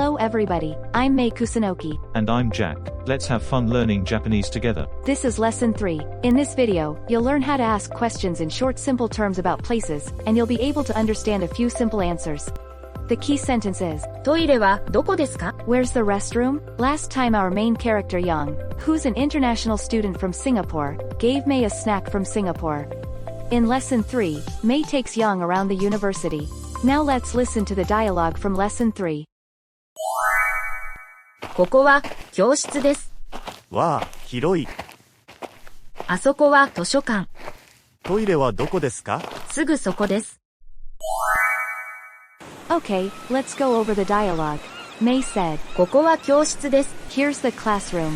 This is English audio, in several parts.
Hello everybody, I'm Mei Kusunoki. And I'm Jack. Let's have fun learning Japanese together. This is lesson 3. In this video, you'll learn how to ask questions in short simple terms about places, and you'll be able to understand a few simple answers. The key sentence is, トイレはどこですか? Where's the restroom? Last time our main character Young, who's an international student from Singapore, gave Mei a snack from Singapore. In lesson 3, Mei takes Young around the university. Now let's listen to the dialogue from lesson 3. ここは教室です。わあ、広い。あそこは図書館。トイレはどこですか? すぐそこです。Okay, let's go over the dialogue. Mei said, ここは教室です。Here's the classroom.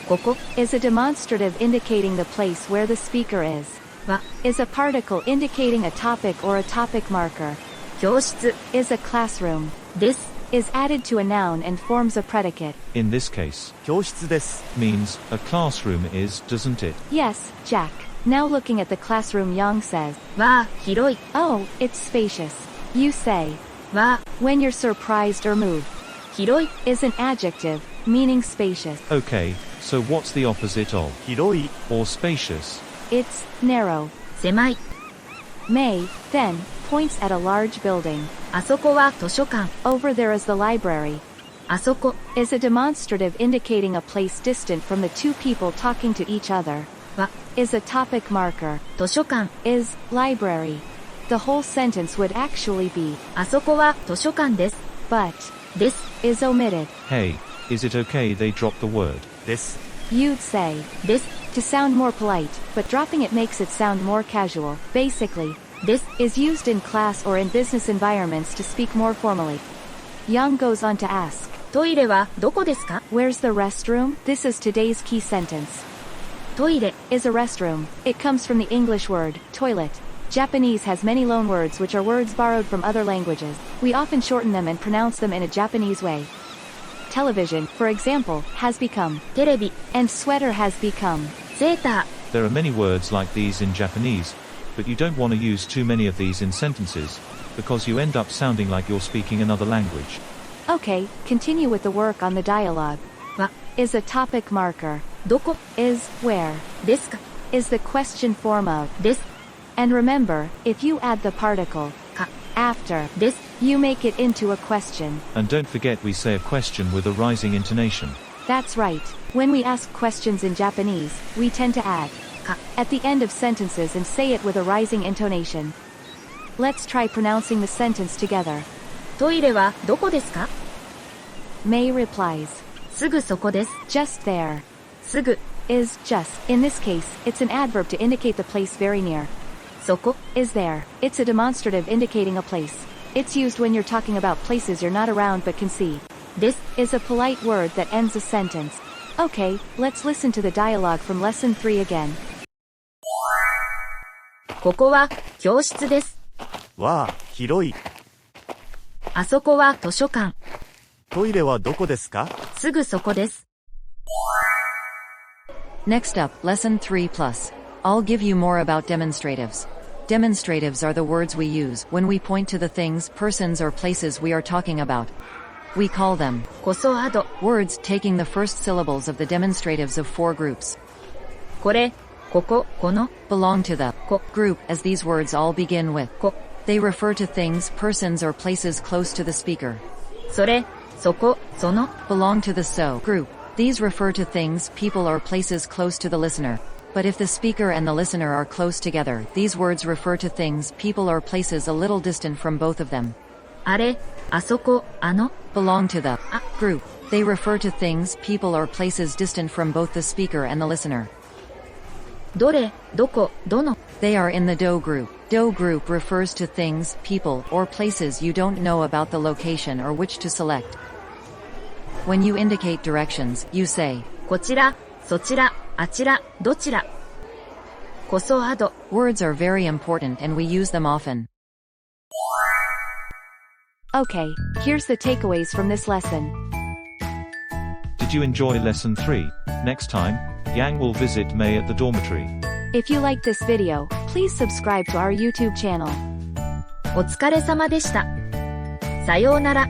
ここ Is a demonstrative indicating the place where the speaker is. は Is a particle indicating a topic or a topic marker. 教室 Is a classroom. です。Is added to a noun and forms a predicate. In this case, 教室です。 means a classroom is, doesn't it? Yes, Jack. Now looking at the classroom, Yang says, わあ、広い。 Oh, it's spacious. You say, わあ、 when you're surprised or moved. 広い Is an adjective, meaning spacious. Okay, so what's the opposite of 広い。 or spacious? It's narrow. 狭い。 Mei, then, points at a large building. あそこは図書館。 Over there is the library. あそこ Is a demonstrative indicating a place distant from the two people talking to each other. は Is a topic marker. 図書館。 Is library. The whole sentence would actually be, あそこは図書館です。 but, です。 is omitted. Hey, is it okay they dropped the word? です。 You'd say, です。 to sound more polite, but dropping it makes it sound more casual. Basically, です。 is used in class or in business environments to speak more formally. Yang goes on to ask, トイレはどこですか? Where's the restroom? This is today's key sentence. トイレ Is a restroom. It comes from the English word, toilet. Japanese has many loan words which are words borrowed from other languages. We often shorten them and pronounce them in a Japanese way. Television, for example, has become, テレビ and sweater has become. セータ There are many words like these in Japanese, but you don't want to use too many of these in sentences, because you end up sounding like you're speaking another language. Okay, continue with the work on the dialogue. ーは Is a topic marker. どこ Is where. ですか Is the question form of. です。 And remember, if you add the particle か after, です。 you make it into a question. And don't forget we say a question with a rising intonation. That's right. When we ask questions in Japanese, we tend to add か at the end of sentences and say it with a rising intonation. Let's try pronouncing the sentence together. トイレはどこですか? Mei replies, すぐそこです。 just there. すぐ Is just. In this case, it's an adverb to indicate the place very near. そこ Is there. It's a demonstrative indicating a place. It's used when you're talking about places you're not around but can see. です。 Is a polite word that ends a sentence. Okay, let's listen to the dialogue from lesson 3 again. ここは教室です。わあ、広い。あそこは図書館。トイレはどこですか? すぐそこです。 Next up, Lesson 3 Plus. I'll give you more about demonstratives. Demonstratives are the words we use when we point to the things, persons or places we are talking about. We call them こそあど words taking the first syllables of the demonstratives of 4 groups. これ、ここ、この Belong to the こ group as these words all begin with こ They refer to things, persons or places close to the speaker. それ、そこ、その Belong to the so group. These refer to things, people or places close to the listener. But if the speaker and the listener are close together, these words refer to things, people or places a little distant from both of them. あれ、あそこ、あの Belong to the group. They refer to things, people or places distant from both the speaker and the listener. どれ、どこ、どの They are in the do group. Do group refers to things, people, or places you don't know about the location or which to select. When you indicate directions, you say, こちら、そちら、あちら、どちら。こそあど Words are very important and we use them often. Okay, here's the takeaways from this lesson. Did you enjoy lesson 3? Next time, Yang will visit Mei at the dormitory. If you liked this video, please subscribe to our YouTube channel. お疲れ様でした。さようなら。